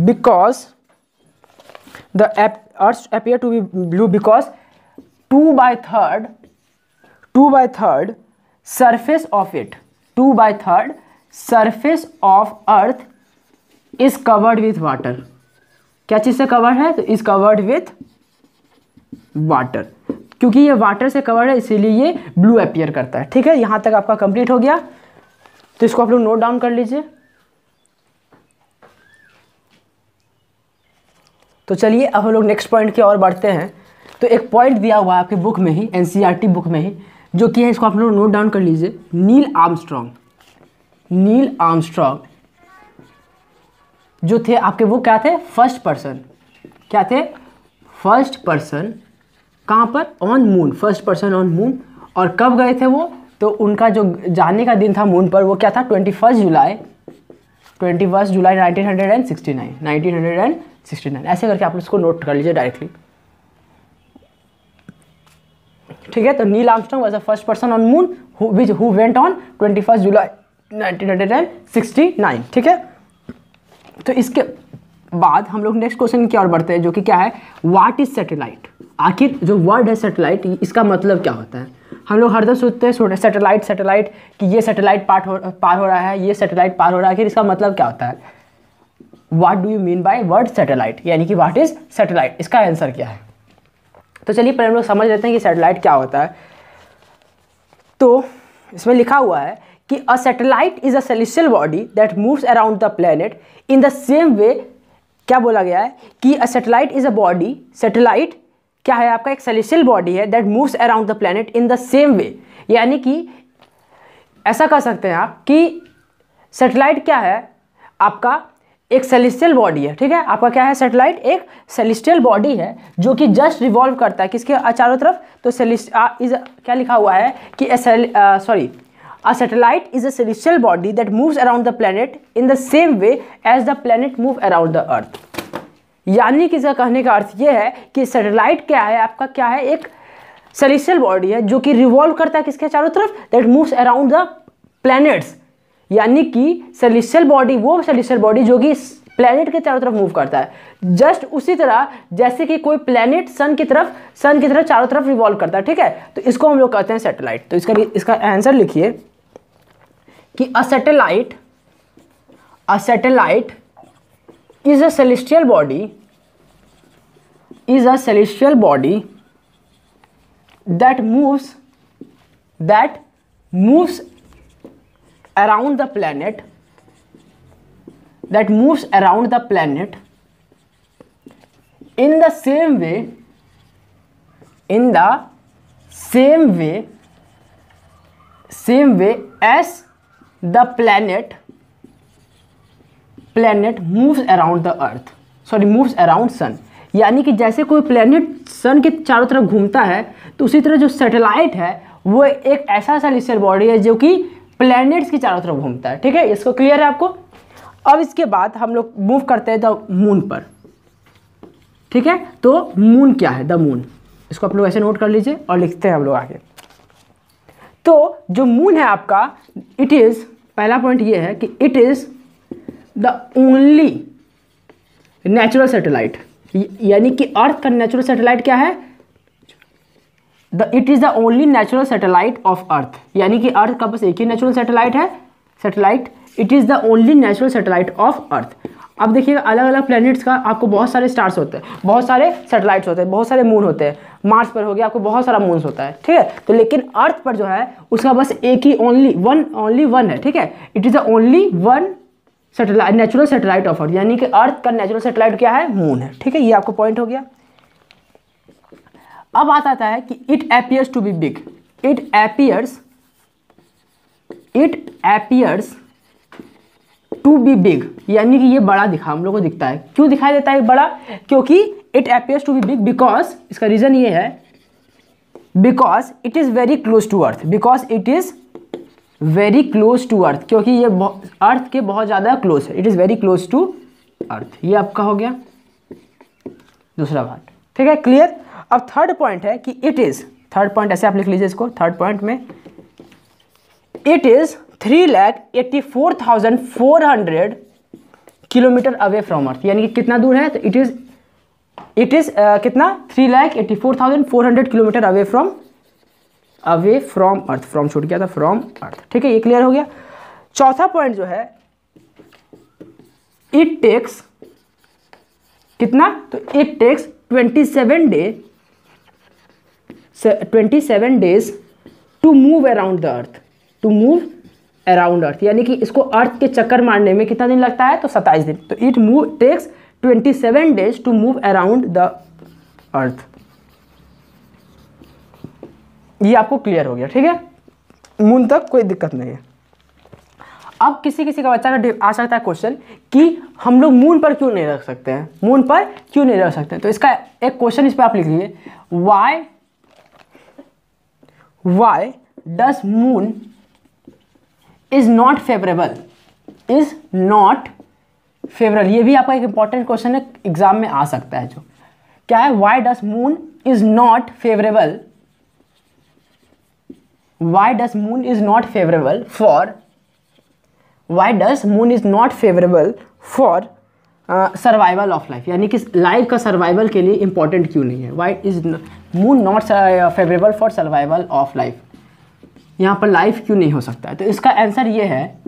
because the earth appear to be blue because 2/3 surface of it, 2/3 surface of earth is covered with water। क्या चीज से कवर्ड है, तो is covered with water, क्योंकि ये वाटर से कवर है इसीलिए ये ब्लू अपीयर करता है, ठीक है। यहाँ तक आपका कंप्लीट हो गया, तो इसको आप लोग नोट डाउन कर लीजिए। तो चलिए अब हम लोग नेक्स्ट पॉइंट की ओर बढ़ते हैं। तो एक पॉइंट दिया हुआ है आपकी बुक में ही, एनसीईआरटी बुक में ही, जो कि है इसको आप लोग नोट डाउन कर लीजिए। नील आर्मस्ट्रॉन्ग जो थे आपके, वो क्या थे, फर्स्ट पर्सन कहाँ पर, on moon, first person on moon. और कब गए थे वो, तो उनका जो जाने का दिन था मून पर वो क्या था, 21 जुलाई 1969 ऐसे करके आप इसको नोट कर लीजिए डायरेक्टली। ठीक है, तो Neil Armstrong was the first person on moon who went on 21 जुलाई 1969। ठीक है, तो इसके बाद हम लोग नेक्स्ट क्वेश्चन की ओर बढ़ते हैं, जो कि क्या है, व्हाट इज सैटेलाइट। आखिर जो वर्ड है सैटेलाइट, इसका मतलब क्या होता है। हम लोग हरदम सोचते हैं सैटेलाइट कि ये सैटेलाइट पार हो रहा है, ये सैटेलाइट पार हो रहा है, आखिर इसका मतलब क्या होता है। What do you mean by word satellite, यानी कि व्हाट इज सैटेलाइट, इसका आंसर क्या है। तो चलिए पहले हम लोग समझ लेते हैं कि सैटेलाइट क्या होता है। तो इसमें लिखा हुआ है कि a satellite is a celestial body that moves around the planet in the same way. क्या बोला गया है कि a satellite is a body, satellite क्या है आपका, एक सेलेस्टियल बॉडी है that moves around the planet in the same way. यानी कि ऐसा कर सकते हैं आप कि सैटेलाइट क्या है आपका, एक सेलेस्टियल बॉडी है। ठीक है, आपका क्या है, सैटेलाइट एक सेलेस्टियल बॉडी है जो कि जस्ट रिवॉल्व करता है किसके चारों तरफ, तो क्या लिखा हुआ है कि a satellite is a celestial body that moves around the planet in the same way as the planet move around the earth। यानी कि इसका कहने का अर्थ ये है कि सैटेलाइट क्या है आपका, क्या है, एक सेलेस्टियल बॉडी है जो कि रिवॉल्व करता है किसके चारों तरफ, that moves around the planets. यानी कि सेलेस्टियल बॉडी, वो सेलेस्टियल बॉडी जो कि प्लैनेट के चारों तरफ मूव करता है, जस्ट उसी तरह जैसे कि कोई प्लैनेट सन की तरफ चारों तरफ रिवॉल्व करता है। ठीक है, तो इसको हम लोग कहते हैं सैटेलाइट। तो इसका आंसर लिखिए कि a satellite is a celestial body that moves around the planet in the same way as the planet moves around the earth, moves around sun। यानी कि जैसे कोई प्लेनेट सन के चारों तरफ घूमता है, तो उसी तरह जो सैटेलाइट है वो एक ऐसा सेलेस्टियल बॉडी है जो कि प्लैनेट्स की चारों तरफ घूमता है। ठीक है, इसको क्लियर है आपको। अब इसके बाद हम लोग मूव करते हैं द मून पर। ठीक है, तो मून क्या है, द मून, इसको आप लोग ऐसे नोट कर लीजिए और लिखते हैं हम लोग आगे। तो जो मून है आपका, इट इज, पहला पॉइंट ये है कि it is the only natural satellite. यानी कि अर्थ का नेचुरल सैटेलाइट क्या है, it is the only natural satellite of earth. यानी कि अर्थ का बस एक ही नेचुरल सैटेलाइट है, it is the only natural satellite of earth. अब देखिएगा अलग अलग प्लैनेट्स का आपको बहुत सारे स्टार्स होते हैं, बहुत सारे सैटेलाइट्स होते हैं, बहुत सारे मून होते हैं। मार्स पर हो गया आपको बहुत सारा मून्स होता है। ठीक है, तो लेकिन अर्थ पर जो है उसका बस एक ही ओनली वन है। ठीक है, it is the only one satellite, natural satellite of earth. यानी कि अर्थ का नेचुरल सैटेलाइट क्या है, मून है। ठीक है, ये आपको पॉइंट हो गया। अब बात आता है कि it appears to be big. It appears to be big, यानी कि ये बड़ा हम लोग को दिखता है। क्यों दिखाई देता है बड़ा, क्योंकि it appears to be big because, इसका रीजन ये है because it is very close to Earth, क्योंकि ये अर्थ के बहुत ज़्यादा क्लोज है। It is very close to Earth, ये आपका हो गया दूसरा बात। ठीक है, क्लियर। अब थर्ड पॉइंट है कि इट इज़, थर्ड पॉइंट ऐसे आप लिख लीजिए इसको, थर्ड पॉइंट में it is 3,84,400 kilometre away from earth. यानी कि कितना दूर है, तो इट इज़ कितना, 3,84,400 kilometre away from earth. From छूट गया था, फ्रॉम अर्थ। ठीक है, ये क्लियर हो गया। चौथा पॉइंट जो है, इट टेक्स कितना, तो it takes 27 days to move around the Earth, यानी कि इसको अर्थ के चक्कर मारने में कितना दिन लगता है, तो 27 दिन। तो it takes 27 days to move around the Earth. ये आपको क्लियर हो गया। ठीक है, मून तक कोई दिक्कत नहीं है। अब किसी का बच्चा का आ सकता है क्वेश्चन कि हम लोग मून पर क्यों नहीं रख सकते हैं, तो इसका एक क्वेश्चन इस पर आप लिख लीजिए, Y does moon is not favourable, is not favourable, ये भी आपका एक इंपॉर्टेंट क्वेश्चन है, एग्जाम में आ सकता है। जो क्या है, Y does moon is not favourable, Y does moon is not favourable for, Y does moon is not favourable for survival of life, यानी कि लाइफ का सर्वाइवल के लिए इंपॉर्टेंट क्यों नहीं है, why is moon not favourable for survival of life, यहाँ पर लाइफ क्यों नहीं हो सकता है। तो इसका आंसर ये है,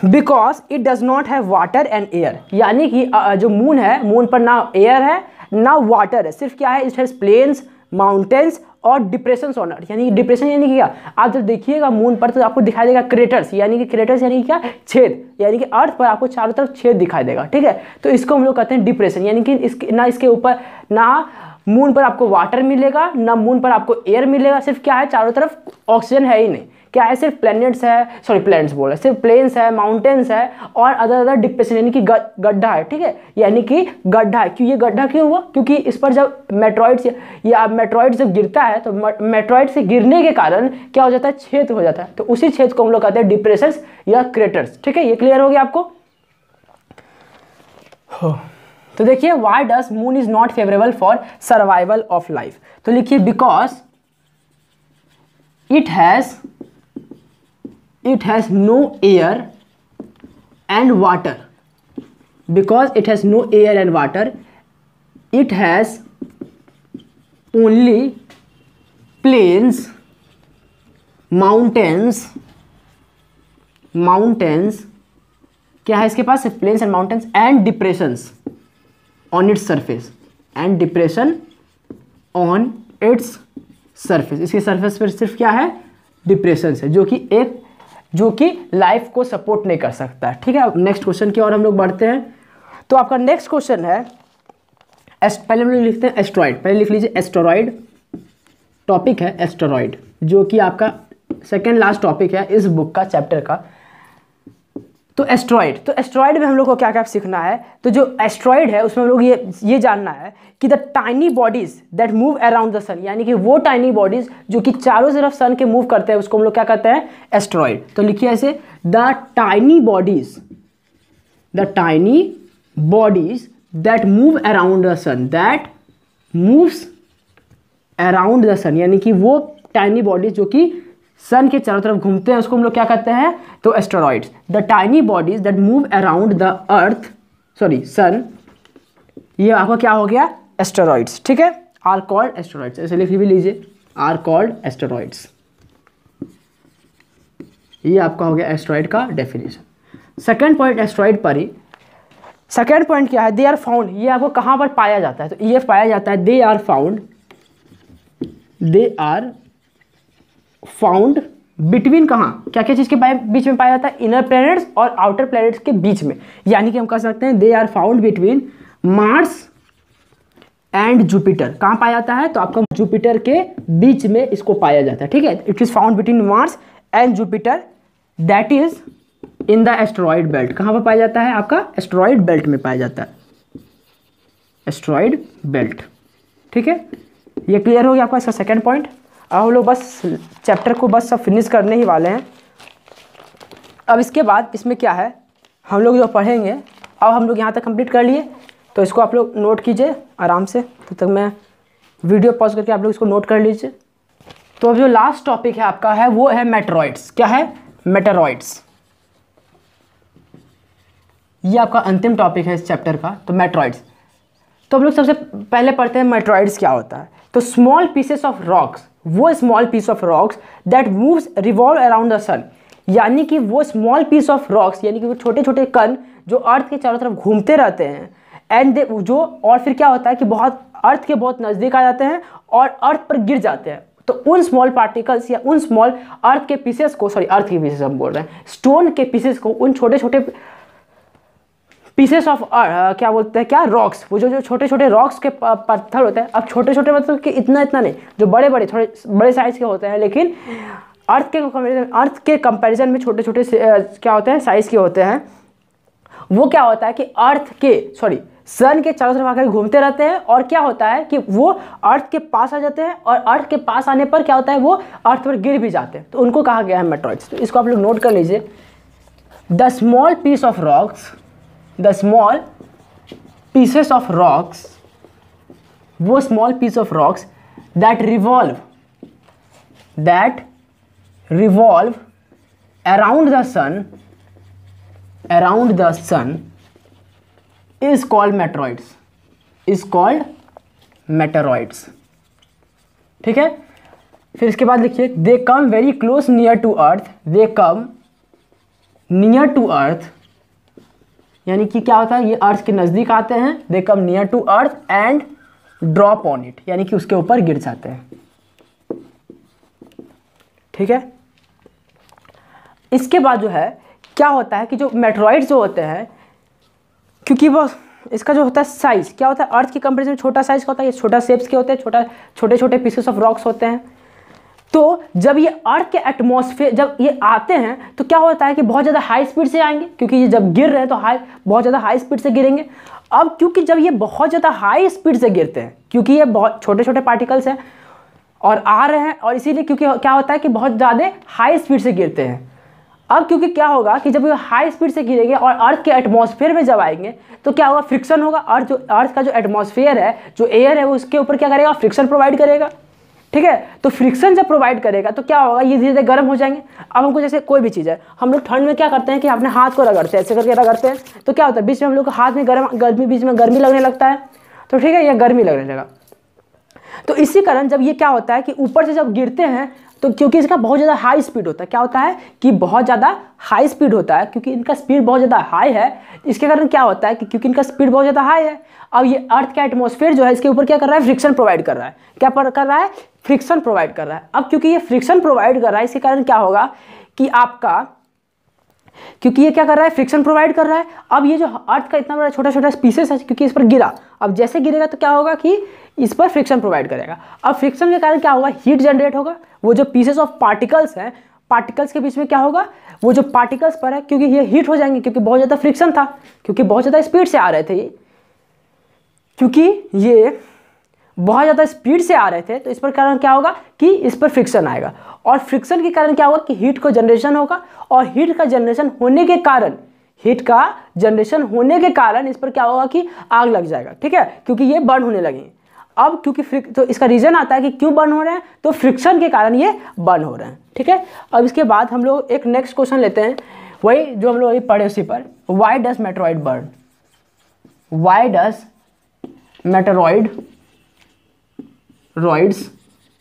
because it does not have water and air, यानी कि जो मून है, मून पर ना एयर है ना वाटर है, सिर्फ क्या है, इट हैज प्लेन्स, माउंटेन्स और डिप्रेशन ऑन अर्थ, यानी डिप्रेशन यानी कि क्या, आप जब देखिएगा मून पर तो आपको दिखाई देगा क्रेटर्स, यानी कि क्रेटर्स यानी कि क्या, छेद, यानी कि अर्थ पर आपको चारों तरफ छेद दिखाई देगा, ठीक है। तो इसको हम लोग कहते हैं डिप्रेशन, यानी कि इसके ना इसके ऊपर ना मून पर आपको वाटर मिलेगा ना मून पर आपको एयर मिलेगा, सिर्फ क्या है, चारों तरफ ऑक्सीजन है ही नहीं, क्या है, सिर्फ प्लैनेट्स है, सॉरी प्लैनेट्स बोल रहे हैं, सिर्फ प्लेन्स है, माउंटेन्स है और अदर डिप्रेशन, यानी कि गड्ढा है, ठीक है, यानी कि गड्ढा है। क्यों ये गड्ढा क्यों हुआ, क्योंकि इस पर जब मेट्रॉइड्स या मेट्रॉइड जब गिरता है तो मेट्रॉइड से गिरने के कारण क्या हो जाता है, छेद हो जाता है, तो उसी छेद को हम लोग कहते हैं डिप्रेशंस या क्रेटर्स, ठीक है। ये क्लियर हो गया आपको। तो देखिए, why does moon is not favourable for survival of life, तो लिखिए because it has no air and water, because it has no air and water, it has only plains, mountains, क्या है इसके पास, सिर्फ plains and mountains and depressions on its surface, and depression on its surface, इसके सरफेस पर सिर्फ क्या है, डिप्रेशन है, जो कि लाइफ को सपोर्ट नहीं कर सकता है, ठीक है। अब नेक्स्ट क्वेश्चन की ओर हम लोग बढ़ते हैं। तो आपका नेक्स्ट क्वेश्चन है, पहले हम लोग लिखते हैं एस्टेरॉइड, पहले लिख लीजिए एस्टेरॉइड, टॉपिक है एस्टेरॉइड, जो कि आपका सेकेंड लास्ट टॉपिक है इस बुक का, चैप्टर का। तो एस्टेरॉइड में हम लोग को क्या क्या सीखना है, तो जो एस्टेरॉइड है उसमें हम लोग ये जानना है कि the tiny bodies that move around the sun, यानी कि वो टाइनी बॉडीज जो कि चारों तरफ सन के मूव करते हैं, उसको हम लोग क्या कहते हैं, एस्टेरॉइड। तो लिखिए ऐसे, the tiny bodies that move around the sun, that moves around the sun, यानी कि वो टाइनी बॉडीज जो कि सन के चारों तरफ घूमते हैं, उसको हम लोग क्या कहते हैं, तो asteroids. The tiny bodies that move around the earth, sorry sun, ये आपका क्या हो गया, एस्टेरॉइड्स, ठीक है, आर कॉल्ड एस्टेरॉइड्स, ऐसे लिख भी लीजिए, आर कॉल्ड एस्टेरॉइड्स। ये आपका हो गया एस्टेरॉइड का डेफिनेशन। सेकेंड पॉइंट एस्टेरॉइड पर ही, सेकेंड पॉइंट क्या है, दे आर फाउंड, ये आपको कहाँ पर पाया जाता है, तो ये पाया जाता है, दे आर फाउंड बिटवीन, कहाँ, क्या क्या चीज़ के बीच में पाया जाता है, इनर प्लैनेट्स और आउटर प्लैनेट्स के बीच में, यानी कि हम कह सकते हैं they are found between Mars and Jupiter, कहाँ पाया जाता है, तो आपका जुपिटर के बीच में इसको पाया जाता है, ठीक है। It is found between Mars and Jupiter, that is in the asteroid belt, कहाँ पर पाया जाता है, आपका एस्टेरॉइड बेल्ट में पाया जाता है, एस्टेरॉइड बेल्ट, ठीक है। ये क्लियर हो गया आपका इसका सेकेंड पॉइंट। अब हम लोग बस चैप्टर को बस सब फिनिश करने ही वाले हैं। अब इसके बाद इसमें क्या है, हम लोग जो पढ़ेंगे, अब हम लोग यहाँ तक कंप्लीट कर लिए, तो इसको आप लोग नोट कीजिए आराम से, तब तक मैं वीडियो पॉज करके आप लोग इसको नोट कर लीजिए। तो अब जो लास्ट टॉपिक है आपका है वो है मेटेरॉइड्स, क्या है, मेटेरॉइड्स, ये आपका अंतिम टॉपिक है इस चैप्टर का, तो मेटेरॉइड्स। तो हम लोग सबसे पहले पढ़ते हैं मेटेरॉइड्स क्या होता है। तो स्मॉल पीसेस ऑफ रॉक्स, वो small piece of rocks that moves revolve around the sun, यानी कि वो स्मॉल पीस ऑफ रॉक्स, यानी कि वो छोटे छोटे कण जो अर्थ के चारों तरफ घूमते रहते हैं, एंड दे जो, और फिर क्या होता है कि बहुत अर्थ के बहुत नज़दीक आ जाते हैं और अर्थ पर गिर जाते हैं। तो उन स्मॉल पार्टिकल्स या उन स्मॉल अर्थ के पीसेस को, सॉरी अर्थ के पीसेस हम बोल रहे हैं, स्टोन के पीसेस को, उन छोटे छोटे पीसेस ऑफ क्या बोलते हैं, क्या, रॉक्स, वो जो छोटे छोटे रॉक्स के पत्थर होते हैं। अब छोटे छोटे मतलब कि इतना नहीं, जो बड़े बड़े थोड़े बड़े साइज़ के होते हैं, लेकिन अर्थ के कंपैरिजन में छोटे छोटे क्या होते हैं, साइज़ के होते हैं। वो क्या होता है कि अर्थ के, सॉरी सन के चारों तरफ आकर घूमते रहते हैं और क्या होता है कि वो अर्थ के पास आ जाते हैं और अर्थ के पास आने पर क्या होता है वो अर्थ पर गिर भी जाते हैं, तो उनको कहा गया है मेट्रॉइड्स। तो इसको आप लोग नोट कर लीजिए। The small piece of rocks, the small pieces of rocks, वो small piece of rocks that revolve around the sun is called meteoroids, ठीक है। फिर इसके बाद लिखिए they come very close near to earth, they come near to earth, यानी कि क्या होता है ये अर्थ के नज़दीक आते हैं, they come near to earth and drop on it, यानी कि उसके ऊपर गिर जाते हैं, ठीक है। इसके बाद जो है क्या होता है कि जो मेट्रॉइड्स जो होते हैं, क्योंकि वो इसका जो होता है साइज़ क्या होता है अर्थ की कंपेरिजन में छोटा साइज़ का होता है, ये छोटा शेप्स के होते हैं, छोटे छोटे पीसेस ऑफ रॉक्स होते हैं। तो जब ये अर्थ के एटमॉस्फेयर जब ये आते हैं तो क्या होता है कि बहुत ज़्यादा हाई स्पीड से आएंगे, क्योंकि ये जब गिर रहे हैं तो बहुत ज़्यादा हाई स्पीड से गिरेंगे। अब क्योंकि जब ये बहुत ज़्यादा हाई स्पीड से गिरते हैं, क्योंकि ये बहुत छोटे छोटे पार्टिकल्स हैं और आ रहे हैं, और इसीलिए क्योंकि क्या होता है कि बहुत ज़्यादा हाई स्पीड से गिरते हैं। अब क्योंकि क्या होगा कि जब ये हाई स्पीड से गिरेंगे और अर्थ के एटमॉस्फेयर में जब आएंगे तो क्या होगा, फ्रिक्शन होगा। अर्थ का जो एटमॉस्फेयर है, जो एयर है, वो उसके ऊपर क्या करेगा, फ्रिक्शन प्रोवाइड करेगा, ठीक है। तो फ्रिक्शन जब प्रोवाइड करेगा तो क्या होगा, ये धीरे धीरे गर्म हो जाएंगे। अब हमको जैसे कोई भी चीज़ है, हम लोग ठंड में क्या करते हैं कि अपने हाथ को रगड़ते हैं, ऐसे करके रगड़ते हैं, तो क्या होता है बीच में हम लोग को हाथ में बीच में गर्मी लगने लगता है, तो ठीक है, यह गर्मी लगने लगा। तो इसी कारण जब ये क्या होता है कि ऊपर से जब गिरते हैं तो क्योंकि इसका बहुत ज़्यादा हाई स्पीड होता है, क्या होता है कि बहुत ज़्यादा हाई स्पीड होता है, क्योंकि इनका स्पीड बहुत ज़्यादा हाई है, इसके कारण क्या होता है कि क्योंकि इनका स्पीड बहुत ज़्यादा हाई है, अब ये अर्थ का एटमॉस्फेयर जो है इसके ऊपर क्या कर रहा है, फ्रिक्शन प्रोवाइड कर रहा है। क्या कर रहा है, फ्रिक्शन प्रोवाइड कर रहा है। अब क्योंकि ये फ्रिक्शन प्रोवाइड कर रहा है, इसके कारण क्या होगा कि आपका, क्योंकि ये क्या कर रहा है, फ्रिक्शन प्रोवाइड कर रहा है। अब ये जो अर्थ का इतना बड़ा छोटा छोटा पीसेस है, क्योंकि इस पर गिरा, अब जैसे गिरेगा तो क्या होगा कि इस पर फ्रिक्शन प्रोवाइड करेगा। अब फ्रिक्शन के कारण क्या होगा, हीट जनरेट होगा। वो जो पीसेस ऑफ पार्टिकल्स हैं, पार्टिकल्स के बीच में क्या होगा, वो जो पार्टिकल्स पर है, क्योंकि ये हीट हो जाएंगे, क्योंकि बहुत ज़्यादा फ्रिक्शन था, क्योंकि बहुत ज़्यादा स्पीड से आ रहे थे ये, क्योंकि ये बहुत ज़्यादा स्पीड से आ रहे थे, तो इस पर कारण क्या होगा कि इस पर फ्रिक्शन आएगा, और फ्रिक्शन के कारण क्या होगा कि हीट को जनरेशन होगा, और हीट का जनरेशन होने के कारण इस पर क्या होगा कि आग लग जाएगा, ठीक है, क्योंकि ये बर्न होने लगेंगे। अब क्योंकि तो इसका रीजन आता है कि क्यों बर्न हो रहे हैं, तो फ्रिक्शन के कारण ये बर्न हो रहे हैं, ठीक है। अब इसके बाद हम लोग एक नेक्स्ट क्वेश्चन लेते हैं, वही जो हम लोग अभी पढ़े उसी पर, why does meteoroid burn, why does meteoroids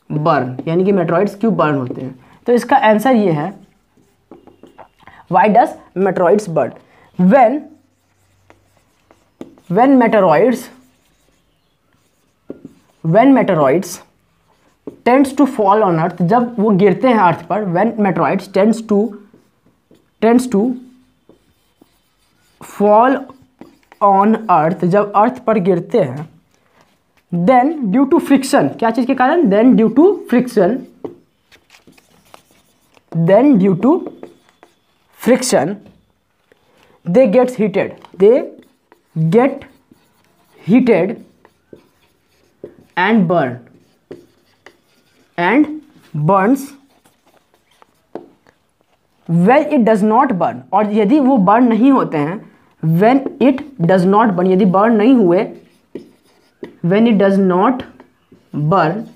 burn, यानी कि मेटेरॉइड्स क्यों बर्न होते हैं। तो इसका आंसर ये है, why does meteoroids burn, when meteoroids tends to fall on earth, जब वो गिरते हैं अर्थ पर, when meteoroids tends to fall on earth, जब अर्थ पर गिरते हैं, then due to friction, क्या चीज के कारण, then due to friction they get heated and burns when it does not burn, और यदि वो बर्न नहीं होते हैं, when it does not burn, यदि बर्न नहीं हुए, when it does not burn,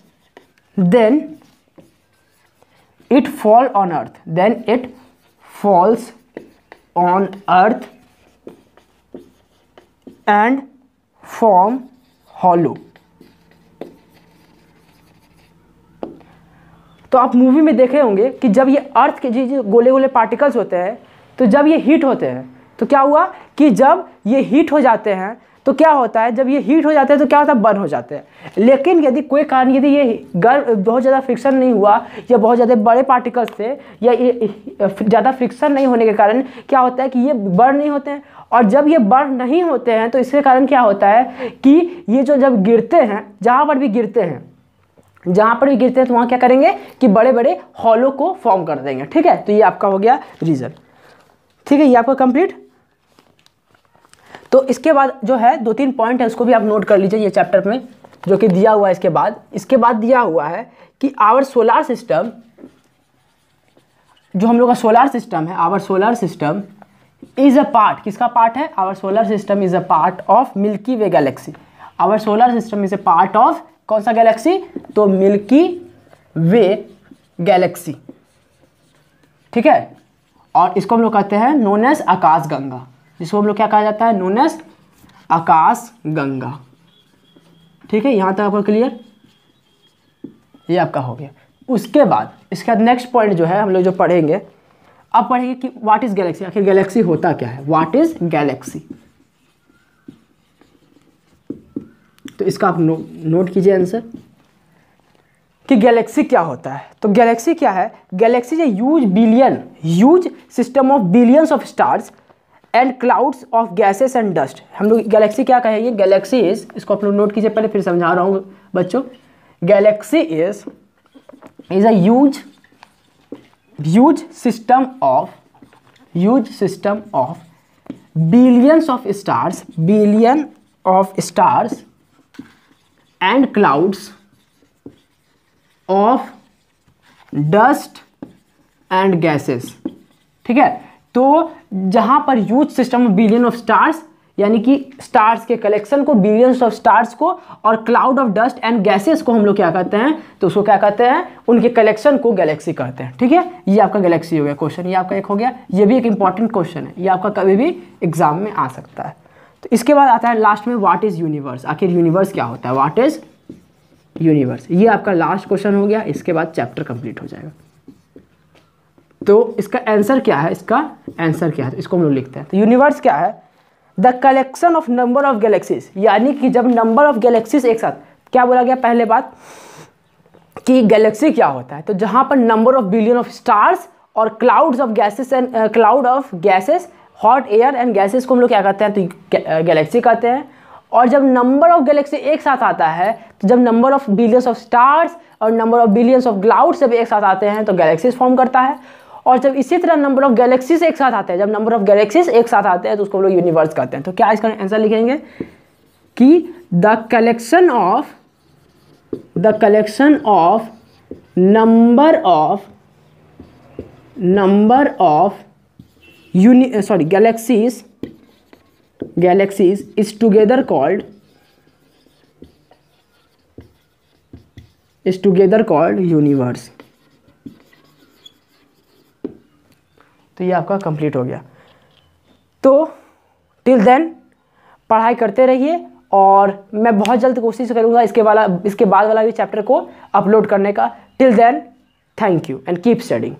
then it falls on earth and form hollow। तो आप मूवी में देखे होंगे कि जब ये अर्थ के जो गोले गोले पार्टिकल्स होते हैं, तो जब ये हीट होते हैं तो क्या हुआ कि जब ये हीट हो जाते हैं तो क्या होता है, जब ये हीट हो जाते हैं तो क्या होता है, बर्न हो जाते हैं। लेकिन यदि कोई कारण, यदि ये बहुत ज़्यादा फ्रिक्शन नहीं हुआ, या बहुत ज़्यादा बड़े पार्टिकल्स थे, या ये ज़्यादा फ्रिक्शन नहीं होने के कारण क्या होता है कि ये बर्न नहीं होते हैं। और जब ये बर्न नहीं होते हैं तो इसके कारण क्या होता है कि ये जो जब गिरते हैं, जहाँ पर भी गिरते हैं तो वहाँ क्या करेंगे कि बड़े बड़े हॉलो को फॉर्म कर देंगे, ठीक है। तो ये आपका हो गया रीज़न, ठीक है, ये आपका कंप्लीट। तो इसके बाद जो है 2-3 पॉइंट है उसको भी आप नोट कर लीजिए ये चैप्टर में, जो कि दिया हुआ है। इसके बाद दिया हुआ है कि आवर सोलार सिस्टम, जो हम लोग का सोलार सिस्टम है, our solar system is a part, किसका पार्ट है? Our solar system is a part of Milky Way galaxy. Our solar system is a part of कौन सा गैलेक्सी? तो मिल्की वे गैलेक्सी, ठीक है। और इसको हम लोग कहते हैं नोन एज आकाश गंगा, जिसको हम लोग क्या कहा जाता है? नोन एज आकाश गंगा, ठीक है। यहाँ तक आपको क्लियर? ये आपका हो गया। उसके बाद इसका नेक्स्ट पॉइंट जो है हम लोग जो पढ़ेंगे, अब पढ़ेंगे कि व्हाट इज गैलेक्सी, आखिर गैलेक्सी होता क्या है? What is Galaxy? तो इसका आप नोट कीजिए आंसर कि गैलेक्सी क्या होता है। तो गैलेक्सी क्या है? Galaxy is huge system of billions of stars and clouds of gases and dust. हम लोग गैलेक्सी क्या कहेंगे? गैलेक्सी इज, इसको आप लोग नोट कीजिए, पहले फिर समझा रहा हूँ बच्चों। Galaxy is a huge system of billions of stars and clouds of dust and gases, ठीक है। तो जहां पर huge system of billion of stars, यानी कि स्टार्स के कलेक्शन को, बिलियंस ऑफ स्टार्स को, और cloud of dust and gases को हम लोग क्या कहते हैं? तो उसको क्या कहते हैं? उनके कलेक्शन को गैलेक्सी कहते हैं, ठीक है। ये आपका गैलेक्सी हो गया क्वेश्चन, ये आपका एक हो गया। ये भी एक इंपॉर्टेंट क्वेश्चन है, ये आपका कभी भी एग्जाम में आ सकता है। तो इसके बाद आता है लास्ट में व्हाट इज यूनिवर्स, आखिर यूनिवर्स क्या होता है? व्हाट इज यूनिवर्स, ये आपका लास्ट क्वेश्चन हो गया। इसके बाद चैप्टर कंप्लीट हो जाएगा। तो इसका आंसर क्या है? इसका आंसर क्या है? तो इसको हम लोग लिखते हैं। तो यूनिवर्स क्या है? The collection of number of galaxies, यानी कि जब नंबर ऑफ गैलेक्सीज एक साथ, क्या बोला गया पहले बात कि गैलेक्सी क्या होता है? तो जहां पर number of billion of stars और clouds of gases and cloud of gases, hot air and gases को हम लोग क्या कहते हैं? तो गैलेक्सी कहते हैं। और जब नंबर ऑफ गैलेक्सी एक साथ आता है, तो जब number of billions of stars और number of billions of clouds जब एक साथ आते हैं तो गैलेक्सीज फॉर्म करता है। और जब इसी तरह नंबर ऑफ गैलेक्सीज एक साथ आते हैं, जब नंबर ऑफ गैलेक्सीज एक साथ आते हैं तो उसको हम लोग यूनिवर्स कहते हैं। तो क्या इसका आंसर लिखेंगे कि the collection of number of galaxies is together called universe। तो ये आपका कंप्लीट हो गया। तो टिल देन पढ़ाई करते रहिए, और मैं बहुत जल्द कोशिश करूंगा इसके बाद वाला भी चैप्टर को अपलोड करने का। Till then thank you and keep studying.